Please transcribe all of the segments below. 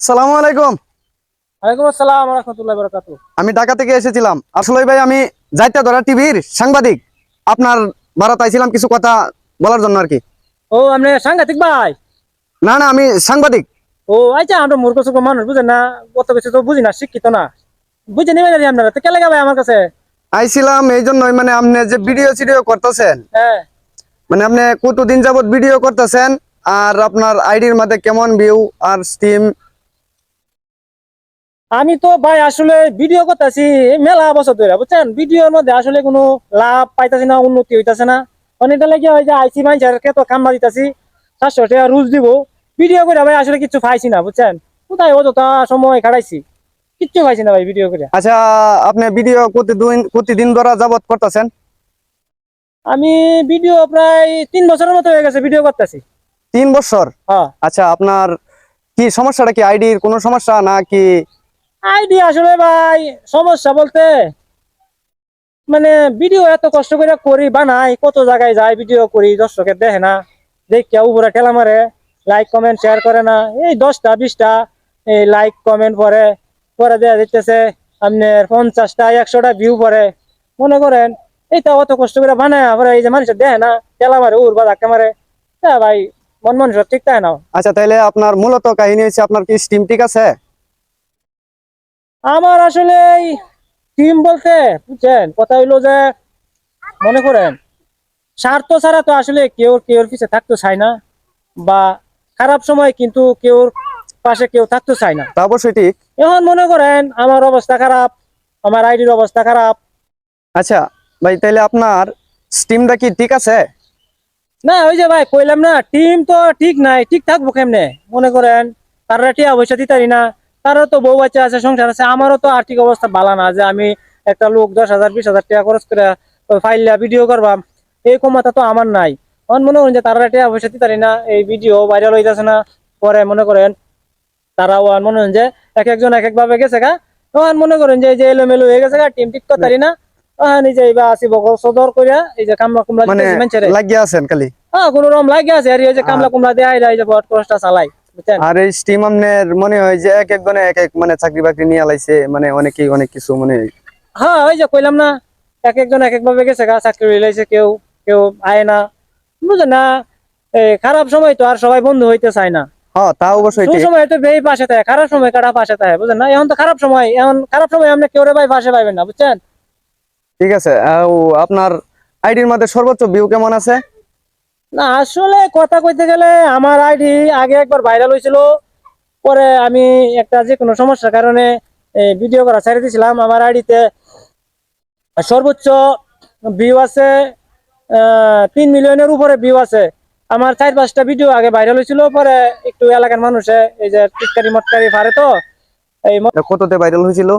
সালামু আলাইকুম। ওয়ালাইকুম আসসালাম ওয়া রাহমাতুল্লাহি ওয়া বারাকাতুহু। আমি ঢাকা থেকে এসেছিলাম। আসলে ভাই আমি যাইতা ধরা টিভির সাংবাদিক। আপনার ভাড়াত আইছিলাম কিছু কথা বলার জন্য আর কি। ও আপনি সাংঘাতিক ভাই। না না, আমি সাংবাদিক। ও আচ্ছা, আমরা মূর্খ সুর্খ মানুষ, বুঝেন না, কত কিছু তো বুঝি না, শিক্ষিত না, বুঝে নেবেন না আপনারা তো কে লাগে ভাই আমার কাছে। আইছিলাম এই জন্যই, মানে আপনি যে ভিডিও সিডিও করতেছেন, হ্যাঁ, মানে আপনি কতদিন যাবত ভিডিও করতেছেন, আর আপনার আইডির মধ্যে কেমন ভিউ আর স্টিম? আমি তো ভাই আসলে ভিডিও করতেছি মেলা বছর ধরে, বুঝছেন, ভিডিওর মধ্যে আসলে কোনো লাভ পাইতাছি না, উন্নতি হইতাছে না। অনেকটা লাগে হয় যে আইসি মাইনসারকে তো কামড়া দিতাছি, 700 টাকা রুজ দিব, ভিডিও করে ভাই আসলে কিছু পাইছি না, বুঝছেন, কোথায় অযথা সময় কাটাইছি, কিচ্ছু পাইছি না ভাই ভিডিও করে। আচ্ছা, আপনি ভিডিও প্রতিদিন ধরা যাবত করতেছেন? আমি ভিডিও প্রায় 3 বছরের মতো হয়ে গেছে ভিডিও করতেছি। 3 বছর? হ্যাঁ। আচ্ছা, আপনার কি সমস্যাটা, কি আইডির কোনো সমস্যা নাকি? আইডি আসলে ভাই সমস্যা বলতে, মানে ভিডিও এত কষ্ট করে করি বানাই, কত জায়গায় যাই ভিডিও করি, দর্শকের দেখে না, দেখে উপরে ঠেলা মারে, লাইক কমেন্ট শেয়ার করে না, এই 10টা 20টা এই লাইক কমেন্ট পরে পরে দেয়া দিতেছে আপনার 50টা 100টা ভিউ পরে। মনে করেন এইটা অত কষ্ট করে বানায় পরে এই যে মানুষের দেখে না, ঠেলা মারে উড় বা ধাক্কা মারে, তা ভাই মন মানুষের ঠিক তাই না। আচ্ছা, তাইলে আপনার মূলত কাহিনী হচ্ছে আপনার কি স্টিম ঠিক আছে? আমার আসলে টিম বলতে, বুঝছেন, কথা হইলো যে মনে করেন স্বার্থ ছাড়া তো আসলে কেউ কেউর পিছে থাকতে চায় না, বা খারাপ সময় কিন্তু কেউর পাশে কেউ থাকতে চায় না। তা অবশ্যই ঠিক। এখন মনে করেন আমার অবস্থা খারাপ, আমার আইডির অবস্থা খারাপ। আচ্ছা ভাই, তাইলে আপনার স্টিমটা কি ঠিক আছে? না ওই যে ভাই কইলাম না, টিম তো ঠিক নাই, ঠিক থাকবো কেমনে? মনে করেন তারা টিয়া পয়সা দিতারি না, তারও তো বউ বাচ্চা আছে, সংসার আছে, আমারও তো আর্থিক অবস্থা ভালো না যে আমি একটা লোক 10,000 20,000 টাকা খরচ করে ফাইল ভিডিও করবাম, এই ক্ষমতা তো আমার নাই। এখন মনে করেন যে তারা টিয়া পয়সা দিতারি না, এই ভিডিও ভাইরাল হইতাছে না, পরে মনে করেন তারাও আর মনে করেন যে এক একজন এক এক ভাবে গেছে গা, তখন মনে করেন যে এই যে এলোমেলো হয়ে গেছে গা, টিম ঠিক করতারি না। এই যে এইবার আসি বকল সদর কইরা এই যে কামলা কুমলা মানে দিতেছি মানুষেরে। লাগিয়ে আছেন খালি? হ্যাঁ, কোন রকম লাগে আছে আর এই যে কামলা কুমলা দেয় এই যে বট খরচটা চালাই, বুঝছেন। আর এই স্টিম আপনার মনে হয় যে এক একজনে এক এক মানে চাকরি বাকরি নিয়ে আলাইছে, মানে অনেকেই অনেক কিছু মনে হয়। হ্যাঁ ওই যে কইলাম না, এক একজন এক এক ভাবে গেছে গা, চাকরি লাইছে, কেউ কেউ আয় না, বুঝেন না। এই খারাপ সময় তো আর সবাই বন্ধু হইতে চায় না। হ্যাঁ, তা অবশ্যই ঠিক। সময় তো বেই পাশে থাকে, খারাপ সময় কারা পাশে থাকে, বুঝেন না। এখন তো খারাপ সময়, এখন খারাপ সময় আপনি কেউ ভাই পাশে পাইবেন না, বুঝছেন। ঠিক আছে। আপনার আইডির মধ্যে সর্বোচ্চ ভিউ কেমন আছে? না আসলে কথা কইতে গেলে আমার আইডি আগে একবার ভাইরাল হয়েছিল, পরে আমি একটা যে কোনো সমস্যার কারণে ভিডিও করা ছেড়ে দিয়েছিলাম। আমার আইডিতে সর্বোচ্চ ভিউ আছে 3 মিলিয়নের উপরে ভিউ আছে। আমার 4-5টা ভিডিও আগে ভাইরাল হয়েছিল, পরে একটু এলাকার মানুষে এই যে টিটকারি মটকারি পারে তো এই কততে ভাইরাল হয়েছিল?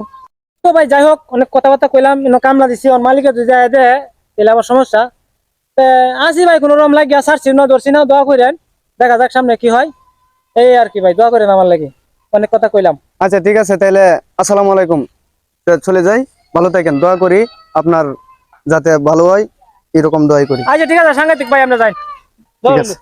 তো ভাই যাই হোক, অনেক কথাবার্তা কইলাম, কামলা দিছি, ওর মালিকে যদি যায় দে তাহলে আবার সমস্যা। আসি ভাই, কোন রকম লাগিয়া ছাড়ছি না, ধরছি না, দোয়া করেন, দেখা যাক সামনে কি হয়, এই আর কি ভাই, দোয়া করেন আমার লাগে, অনেক কথা কইলাম। আচ্ছা ঠিক আছে, তাইলে আসসালামু আলাইকুম। তো চলে যাই, ভালো থাকেন, দোয়া করি আপনার যাতে ভালো হয়, এরকম দোয়াই করি। আচ্ছা ঠিক আছে সাংঘাতিক ভাই, আমরা যাই। ঠিক আছে।